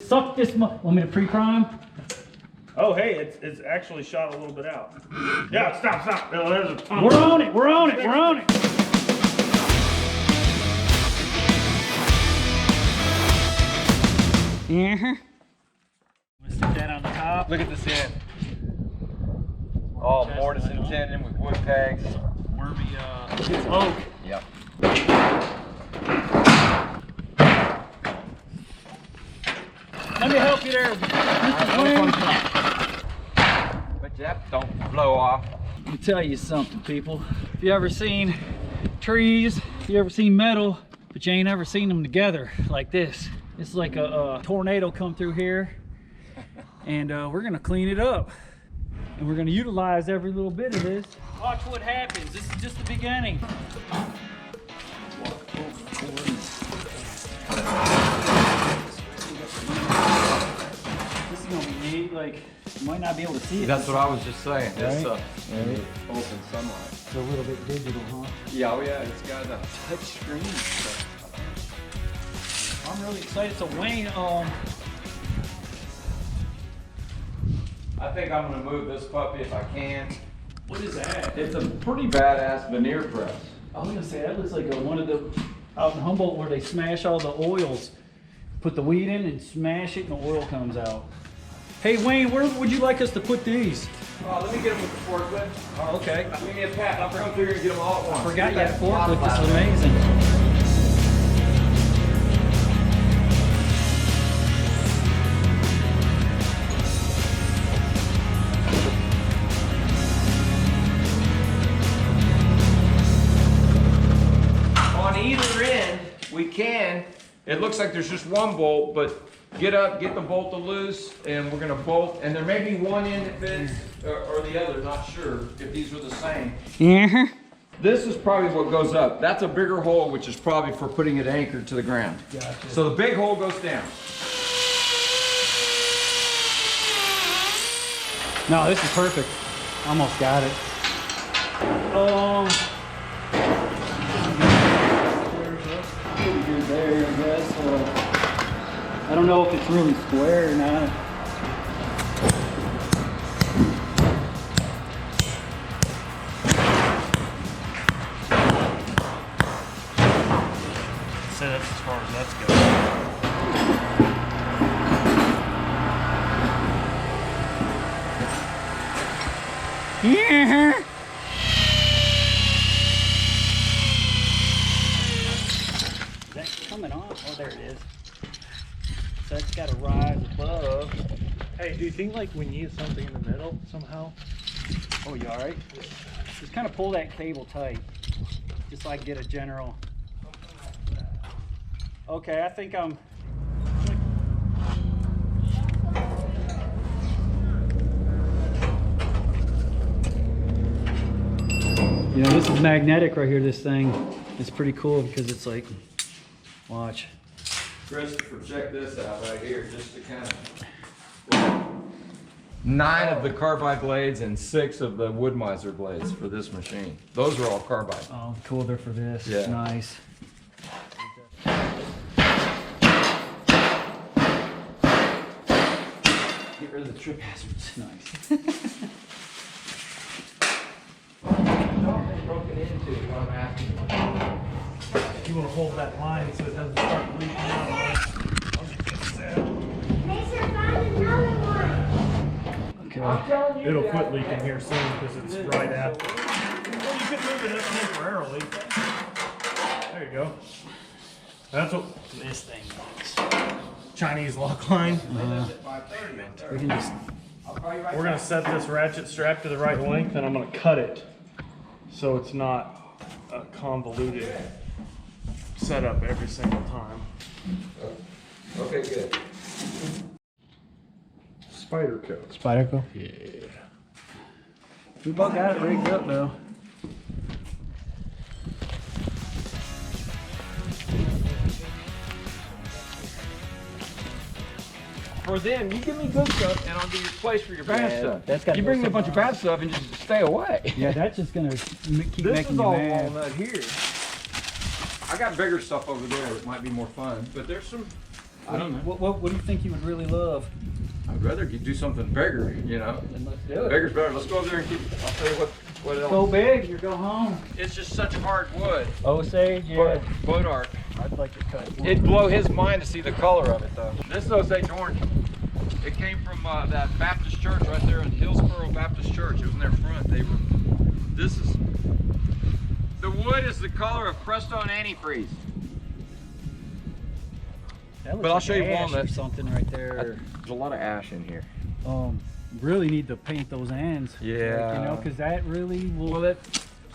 Suck this want me to pre-prime? Oh, hey, it's actually shot a little bit out. Yeah, stop. No, there's a ton. We're on it. Yeah. Stick that on the top. Look at this end. All mortise and tenon with wood pegs. Wormy, it's oak. Yep. Let me help you there, Mr. Wayne. But that don't blow off. Let me tell you something, people. If you ever seen trees, if you ever seen metal, but you ain't ever seen them together like this. It's like a tornado come through here, and we're gonna clean it up. And we're gonna utilize every little bit of this. Watch what happens. This is just the beginning. This is gonna be neat. Like, you might not be able to see it. That's what I was just saying. It's Right. open sunlight. It's a little bit digital, huh? Yeah, oh yeah, it's got a touch screen. I'm really excited. So Wayne, I think I'm gonna move this puppy if I can. what is that? It's a pretty badass veneer press. I was gonna say that looks like one of the out in Humboldt where they smash all the oils, put the weed in and smash it, and the oil comes out. Hey Wayne, where would you like us to put these? Let me get them with the forklift. Oh, okay. Give me a pat. I'll come through here and get them all at once. I forgot you had a forklift. This is amazing. On either end, we can. It looks like there's just one bolt, but get up, get the bolt to loose, and we're gonna bolt. And there may be one end that fits or the other, not sure if these are the same. Yeah. This is probably what goes up. That's a bigger hole, which is probably for putting it anchored to the ground. Gotcha. So the big hole goes down. No, this is perfect. Almost got it. Pretty good there, I guess. I don't know if it's really square or not. So that's as far as that's going. Yeah. Is that coming on? Oh, there it is. So it's got to rise above. Hey, do you think like we need something in the middle somehow? Oh, you all right? Just kind of pull that cable tight, just so I can get a general. Okay, I think I'm. You know, this is magnetic right here, this thing. It's pretty cool because it's like, watch. Christopher, check this out right here, just to kind of. 9 of the carbide blades and 6 of the Woodmiser blades for this machine. Those are all carbide. Oh, cool, they're for this. Yeah. Nice. Get rid of the trip hazards. Nice. Broken into is what I'm asking. You want to hold that line so it doesn't start leaking out. Okay. It'll quit leaking here soon because it's right after. Well, you can move it up temporarily. There you go. That's what This thing looks. Chinese lock line. We can just. We're gonna set this ratchet strap to the right length, and I'm gonna cut it so it's not a convoluted setup every single time. Okay, good. Spider coat. Spider coat? Yeah. We both got it rigged up though. For them, you give me good stuff and I'll give you a place for your bad stuff. That's gotta you go bring me a bunch of somewhere bad stuff and just stay away. Yeah, that's just gonna keep This making is you all mad. walnut here. I got bigger stuff over there that might be more fun, but there's some I don't know. What do you think you would really love? I'd rather you do something bigger, you know. Then let's do it. Bigger's better. Let's go over there and keep. I'll tell you what else. Go big, you go home. It's just such hard wood. Osage, yeah. Boat art. I'd like to cut one. It'd blow his mind to see the color of it, though. This is Osage orange. It came from that Baptist church right there in Hillsboro Baptist Church. It was in their front. This is, the wood is the color of Prestone antifreeze. That But I'll looks show like you ash walnut. or something right there. There's a lot of ash in here. Really need to paint those ends. Yeah. Like, you know, because that really will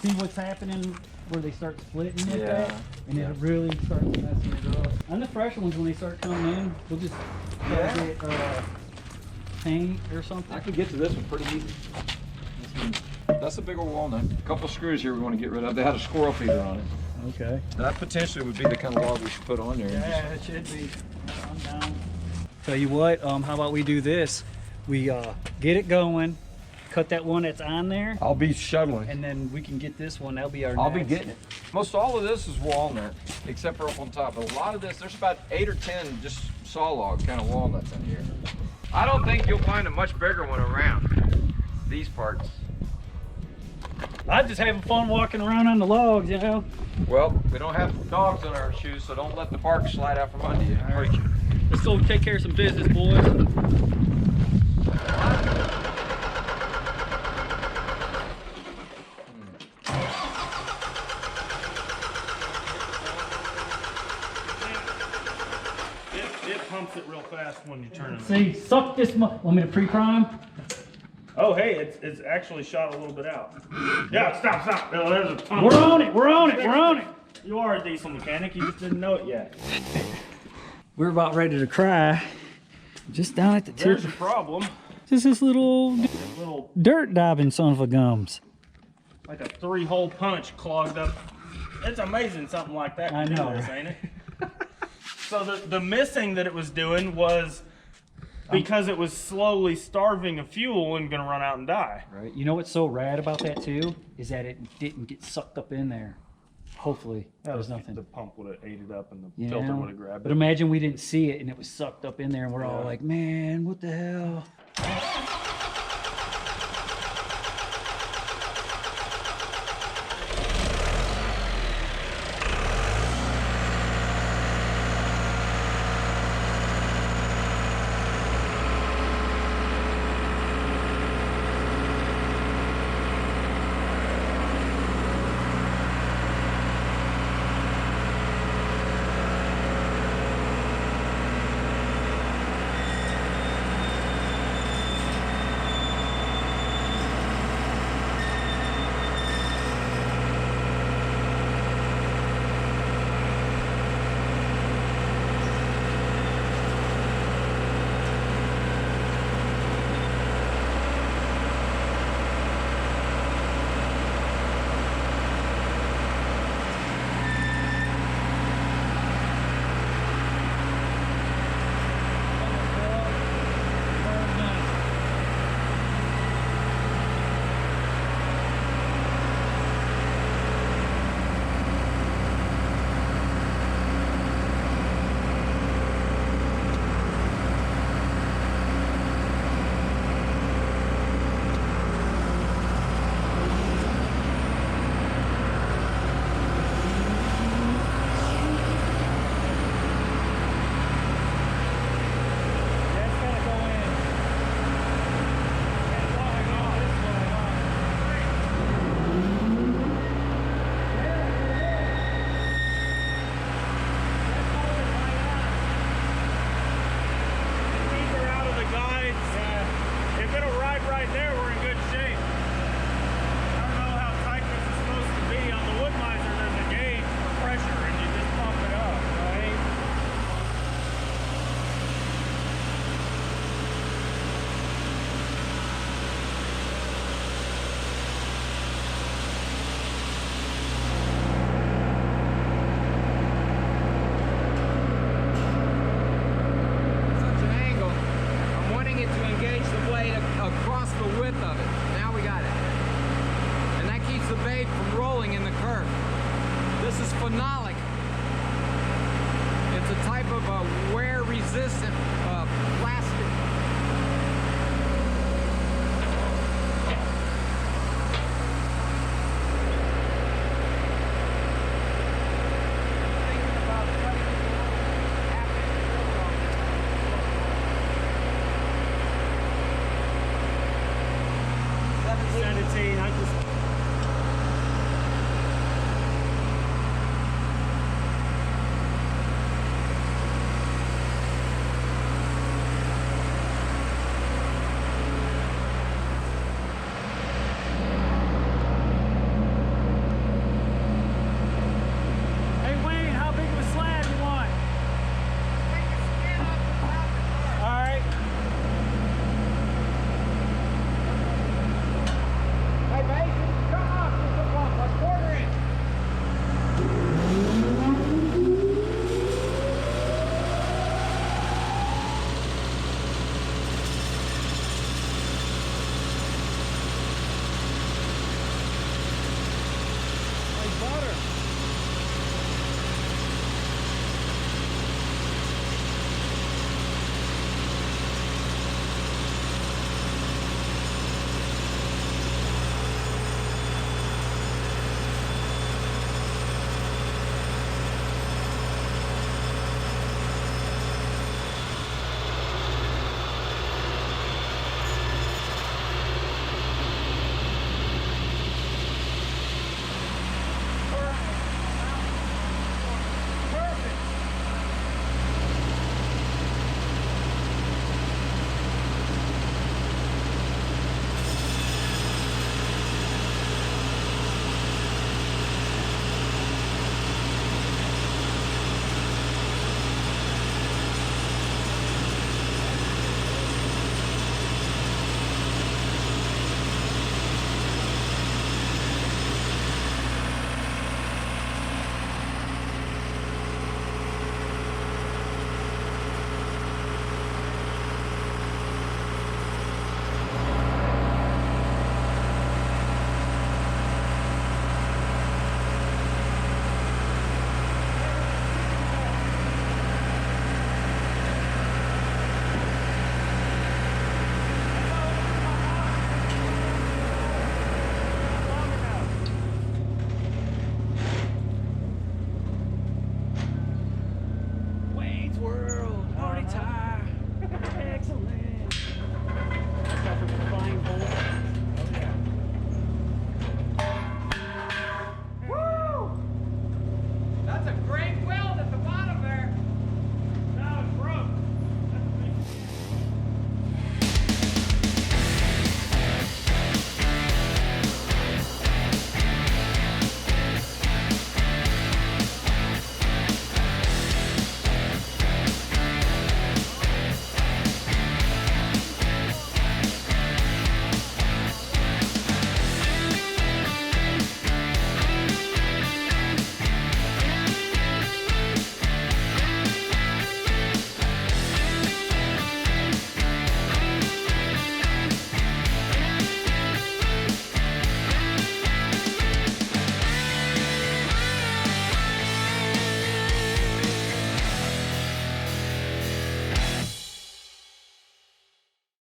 see what's happening where they start splitting like that, and it really starts messing it up. And the fresh ones, when they start coming in, we'll just get paint or something. I can get to this one pretty easy. That's a big old walnut. A couple screws here we want to get rid of. They had a squirrel feeder on it. Okay. That potentially would be the kind of log we should put on there. Yeah, it should be. I'm down. Tell you what, how about we do this? We get it going, cut that one that's on there, I'll be shoveling. and then we can get this one. That'll be our I'll next. be getting it. Most all of this is walnut, except for up on top. But a lot of this, there's about 8 or 10 just saw log kind of walnuts in here. I don't think you'll find a much bigger one around these parts. I'm just having fun walking around on the logs, you know. Well, we don't have dogs on our shoes, so don't let the bark slide out from under you. All right. Let's go take care of some business, boys. It pumps it real fast when you turn it. See, suck this. Want me to pre-prime? Oh, hey, it's actually shot a little bit out. Yeah, stop. No, there's a ton. We're on it. We're on it. We're on it. You are a diesel mechanic. You just didn't know it yet. We're about ready to cry. Just down at the tip. There's a problem. Just this little Little, dirt dabbing son of a gums. like a 3-hole punch clogged up. It's amazing something like that I can know. do this, ain't it? So the missing that it was doing was because it was slowly starving of fuel and gonna run out and die. Right. You know what's so rad about that too is that it didn't get sucked up in there. Hopefully, there's nothing. The pump would have ate it up and the You filter know? would have grabbed But it. imagine we didn't see it and it was sucked up in there, and we're all Yeah. like, "Man, what the hell?" If it'll ride right there, we're